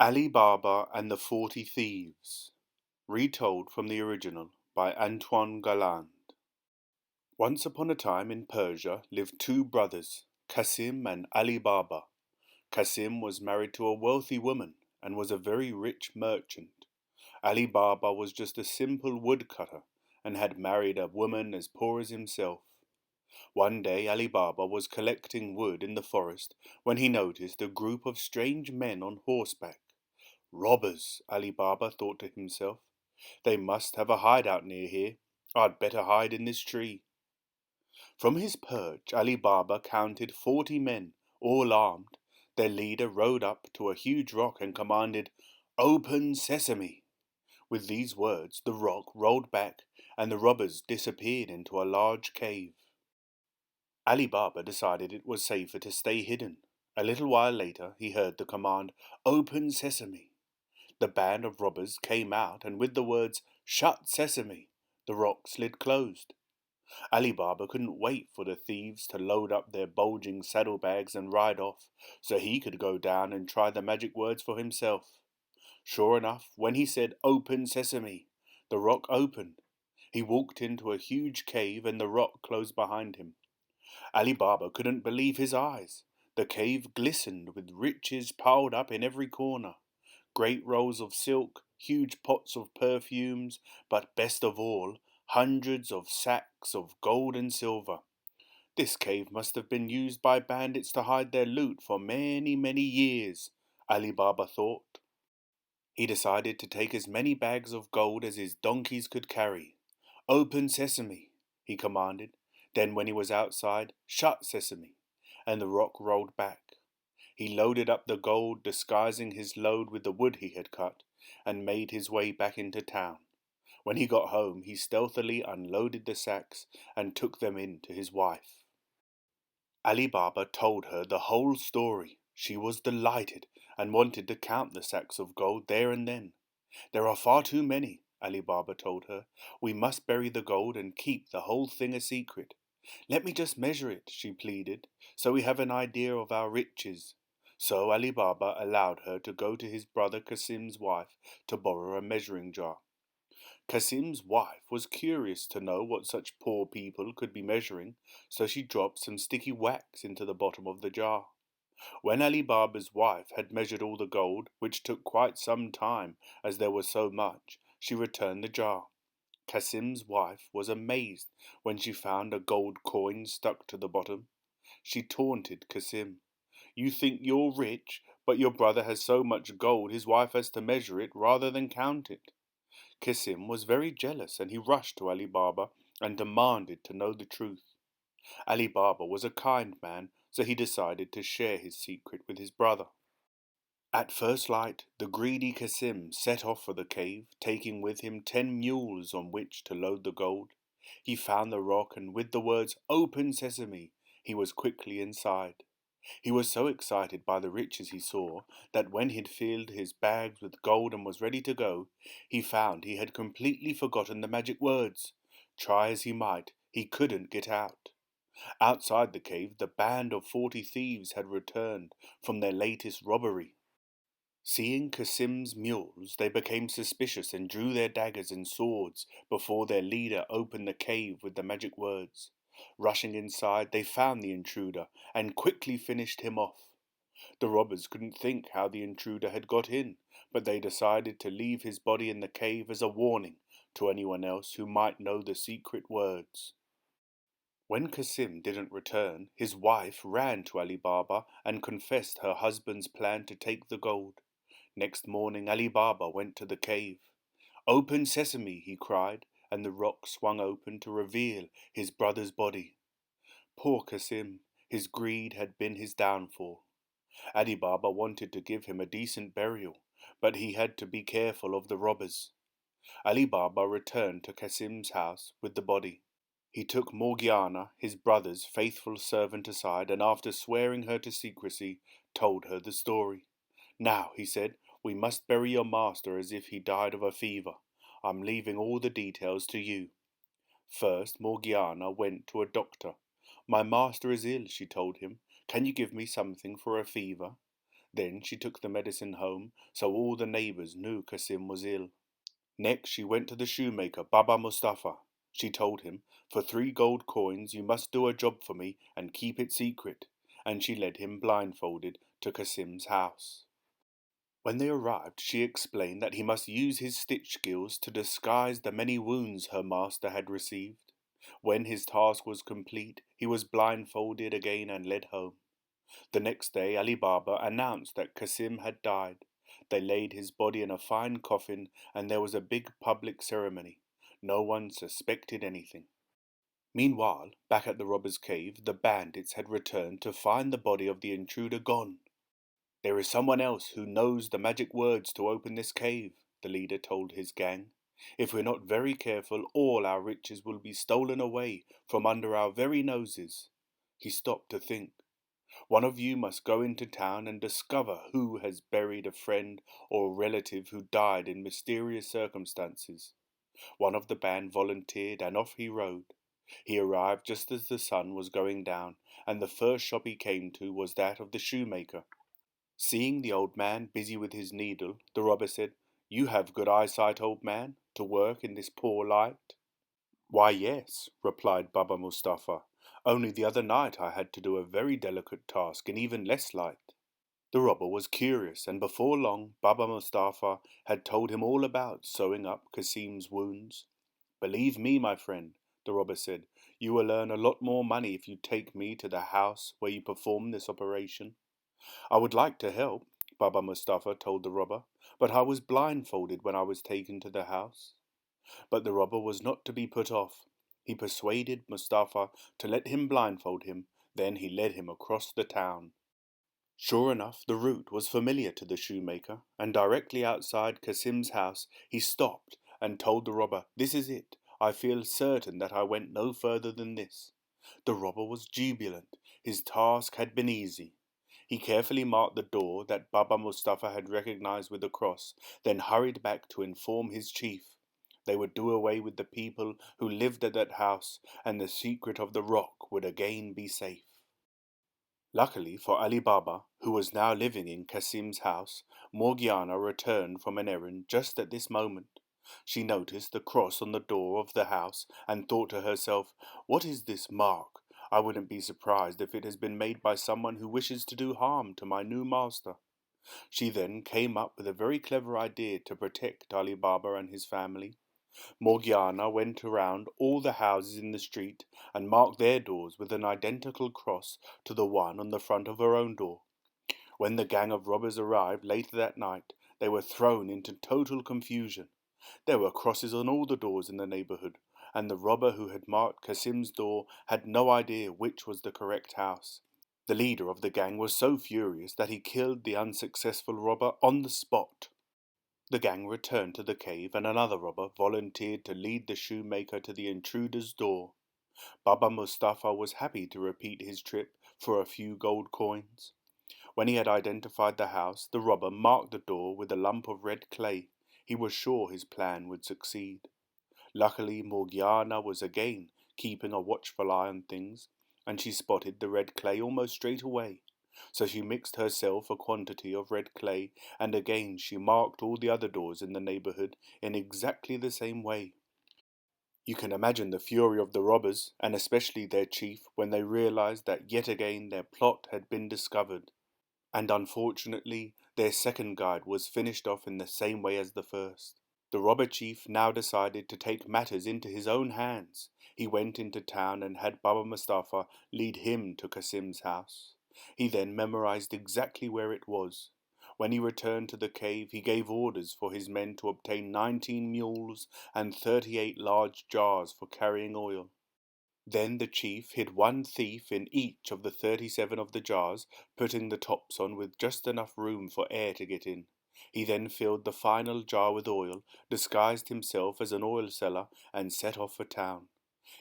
Ali Baba and the 40 Thieves, retold from the original by Antoine Galland. Once upon a time in Persia lived two brothers, Qasim and Ali Baba. Qasim was married to a wealthy woman and was a very rich merchant. Ali Baba was just a simple woodcutter and had married a woman as poor as himself. One day Ali Baba was collecting wood in the forest when he noticed a group of strange men on horseback. Robbers, Ali Baba thought to himself. They must have a hideout near here. I'd better hide in this tree. From his perch, Ali Baba counted 40 men, all armed. Their leader rode up to a huge rock and commanded, "Open Sesame!" With these words, the rock rolled back and the robbers disappeared into a large cave. Ali Baba decided it was safer to stay hidden. A little while later, he heard the command, "Open Sesame!" The band of robbers came out, and with the words, "Shut Sesame!" the rock slid closed. Ali Baba couldn't wait for the thieves to load up their bulging saddlebags and ride off, so he could go down and try the magic words for himself. Sure enough, when he said, "Open Sesame!" the rock opened. He walked into a huge cave and the rock closed behind him. Ali Baba couldn't believe his eyes. The cave glistened with riches piled up in every corner. Great rolls of silk, huge pots of perfumes, but best of all, hundreds of sacks of gold and silver. This cave must have been used by bandits to hide their loot for many, many years, Ali Baba thought. He decided to take as many bags of gold as his donkeys could carry. "Open Sesame!" he commanded. Then when he was outside, "Shut Sesame!" and the rock rolled back. He loaded up the gold, disguising his load with the wood he had cut, and made his way back into town. When he got home, he stealthily unloaded the sacks and took them in to his wife. Ali Baba told her the whole story. She was delighted and wanted to count the sacks of gold there and then. "There are far too many," Ali Baba told her. "We must bury the gold and keep the whole thing a secret." "Let me just measure it," she pleaded, "so we have an idea of our riches." So Ali Baba allowed her to go to his brother Qasim's wife to borrow a measuring jar. Qasim's wife was curious to know what such poor people could be measuring, so she dropped some sticky wax into the bottom of the jar. When Ali Baba's wife had measured all the gold, which took quite some time as there was so much, she returned the jar. Qasim's wife was amazed when she found a gold coin stuck to the bottom. She taunted Qasim. "You think you're rich, but your brother has so much gold his wife has to measure it rather than count it." Qasim was very jealous and he rushed to Ali Baba and demanded to know the truth. Ali Baba was a kind man, so he decided to share his secret with his brother. At first light, the greedy Qasim set off for the cave, taking with him 10 mules on which to load the gold. He found the rock and with the words, "Open Sesame!" he was quickly inside. He was so excited by the riches he saw that when he'd filled his bags with gold and was ready to go, he found he had completely forgotten the magic words. Try as he might, he couldn't get out. Outside the cave, the band of 40 thieves had returned from their latest robbery. Seeing Qasim's mules, they became suspicious and drew their daggers and swords before their leader opened the cave with the magic words. Rushing inside, they found the intruder and quickly finished him off. The robbers couldn't think how the intruder had got in, but they decided to leave his body in the cave as a warning to anyone else who might know the secret words. When Qasim didn't return, his wife ran to Ali Baba and confessed her husband's plan to take the gold. Next morning Ali Baba went to the cave. "Open Sesame!" he cried, and the rock swung open to reveal his brother's body. Poor Qasim, his greed had been his downfall. Ali Baba wanted to give him a decent burial, but he had to be careful of the robbers. Ali Baba returned to Qasim's house with the body. He took Morgiana, his brother's faithful servant, aside and after swearing her to secrecy, told her the story. "Now," he said, "we must bury your master as if he died of a fever. I'm leaving all the details to you." First, Morgiana went to a doctor. "My master is ill," she told him. "Can you give me something for a fever?" Then she took the medicine home, so all the neighbours knew Kasim was ill. Next she went to the shoemaker, Baba Mustafa. She told him, "For 3 gold coins you must do a job for me and keep it secret," and she led him blindfolded to Kasim's house. When they arrived, she explained that he must use his stitch skills to disguise the many wounds her master had received. When his task was complete, he was blindfolded again and led home. The next day Ali Baba announced that Kasim had died. They laid his body in a fine coffin and there was a big public ceremony. No one suspected anything. Meanwhile, back at the robbers' cave, the bandits had returned to find the body of the intruder gone. "There is someone else who knows the magic words to open this cave," the leader told his gang. "If we're not very careful, all our riches will be stolen away from under our very noses." He stopped to think. "One of you must go into town and discover who has buried a friend or relative who died in mysterious circumstances." One of the band volunteered and off he rode. He arrived just as the sun was going down, and the first shop he came to was that of the shoemaker. Seeing the old man busy with his needle, the robber said, "You have good eyesight, old man, to work in this poor light?" "Why, yes," replied Baba Mustafa. "Only the other night I had to do a very delicate task in even less light." The robber was curious, and before long Baba Mustafa had told him all about sewing up Kasim's wounds. "Believe me, my friend," the robber said, "you will earn a lot more money if you take me to the house where you perform this operation." "I would like to help," Baba Mustafa told the robber, "but I was blindfolded when I was taken to the house." But the robber was not to be put off. He persuaded Mustafa to let him blindfold him, then he led him across the town. Sure enough, the route was familiar to the shoemaker, and directly outside Kasim's house he stopped and told the robber, "This is it. I feel certain that I went no further than this." The robber was jubilant. His task had been easy. He carefully marked the door that Baba Mustafa had recognized with a cross, then hurried back to inform his chief. They would do away with the people who lived at that house, and the secret of the rock would again be safe. Luckily for Ali Baba, who was now living in Kasim's house, Morgiana returned from an errand just at this moment. She noticed the cross on the door of the house and thought to herself, "What is this mark? I wouldn't be surprised if it has been made by someone who wishes to do harm to my new master." She then came up with a very clever idea to protect Ali Baba and his family. Morgiana went around all the houses in the street and marked their doors with an identical cross to the one on the front of her own door. When the gang of robbers arrived later that night, they were thrown into total confusion. There were crosses on all the doors in the neighborhood, and the robber who had marked Kasim's door had no idea which was the correct house. The leader of the gang was so furious that he killed the unsuccessful robber on the spot. The gang returned to the cave and another robber volunteered to lead the shoemaker to the intruder's door. Baba Mustafa was happy to repeat his trip for a few gold coins. When he had identified the house, the robber marked the door with a lump of red clay. He was sure his plan would succeed. Luckily, Morgiana was again keeping a watchful eye on things, and she spotted the red clay almost straight away. So she mixed herself a quantity of red clay, and again she marked all the other doors in the neighborhood in exactly the same way. You can imagine the fury of the robbers, and especially their chief, when they realized that yet again their plot had been discovered. And unfortunately, their second guide was finished off in the same way as the first. The robber chief now decided to take matters into his own hands. He went into town and had Baba Mustafa lead him to Kasim's house. He then memorized exactly where it was. When he returned to the cave, he gave orders for his men to obtain 19 mules and 38 large jars for carrying oil. Then the chief hid one thief in each of the 37 of the jars, putting the tops on with just enough room for air to get in. He then filled the final jar with oil, disguised himself as an oil seller, and set off for town.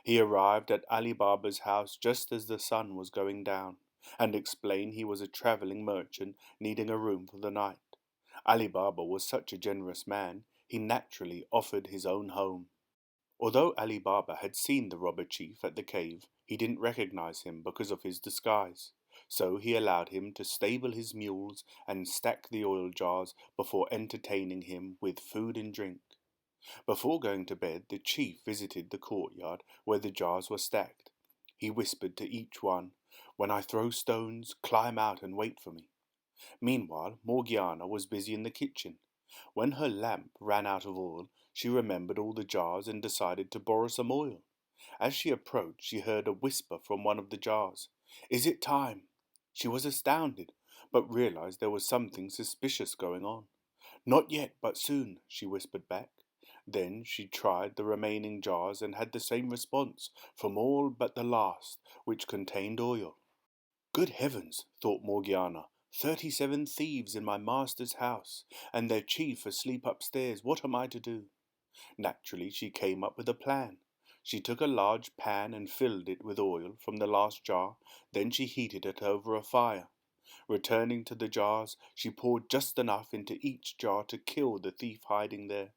He arrived at Ali Baba's house just as the sun was going down, and explained he was a travelling merchant needing a room for the night. Ali Baba was such a generous man, he naturally offered his own home. Although Ali Baba had seen the robber chief at the cave, he didn't recognize him because of his disguise. So he allowed him to stable his mules and stack the oil jars before entertaining him with food and drink. Before going to bed, the chief visited the courtyard where the jars were stacked. He whispered to each one, "When I throw stones, climb out and wait for me." Meanwhile, Morgiana was busy in the kitchen. When her lamp ran out of oil, she remembered all the jars and decided to borrow some oil. As she approached, she heard a whisper from one of the jars. "Is it time?" She was astounded, but realized there was something suspicious going on. "Not yet, but soon," she whispered back. Then she tried the remaining jars and had the same response from all but the last, which contained oil. "Good heavens," thought Morgiana, 37 thieves in my master's house, and their chief asleep upstairs. What am I to do?" Naturally, she came up with a plan. She took a large pan and filled it with oil from the last jar, then she heated it over a fire. Returning to the jars, she poured just enough into each jar to kill the thief hiding there.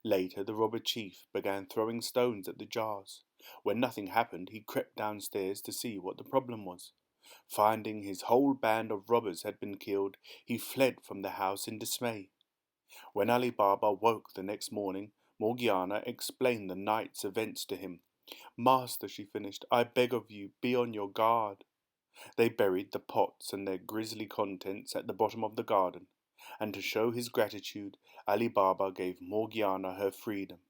Later, the robber chief began throwing stones at the jars. When nothing happened, he crept downstairs to see what the problem was. Finding his whole band of robbers had been killed, he fled from the house in dismay. When Ali Baba woke the next morning, Morgiana explained the night's events to him. "Master," she finished, "I beg of you, be on your guard." They buried the pots and their grisly contents at the bottom of the garden, and to show his gratitude, Ali Baba gave Morgiana her freedom.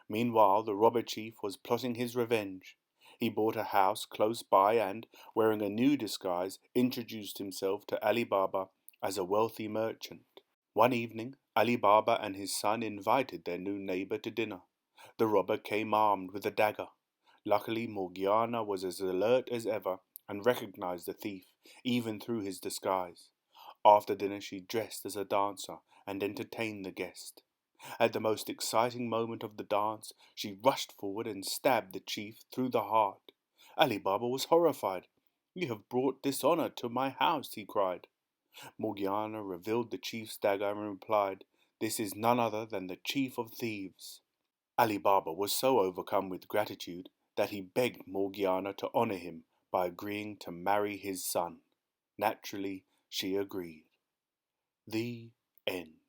Meanwhile, the robber chief was plotting his revenge. He bought a house close by and, wearing a new disguise, introduced himself to Ali Baba as a wealthy merchant. One evening, Ali Baba and his son invited their new neighbor to dinner. The robber came armed with a dagger. Luckily, Morgiana was as alert as ever and recognized the thief, even through his disguise. After dinner, she dressed as a dancer and entertained the guest. At the most exciting moment of the dance, she rushed forward and stabbed the chief through the heart. Ali Baba was horrified. "You have brought dishonor to my house," he cried. Morgiana revealed the chief's dagger and replied, "This is none other than the chief of thieves." Ali Baba was so overcome with gratitude that he begged Morgiana to honor him by agreeing to marry his son. Naturally, she agreed. The end.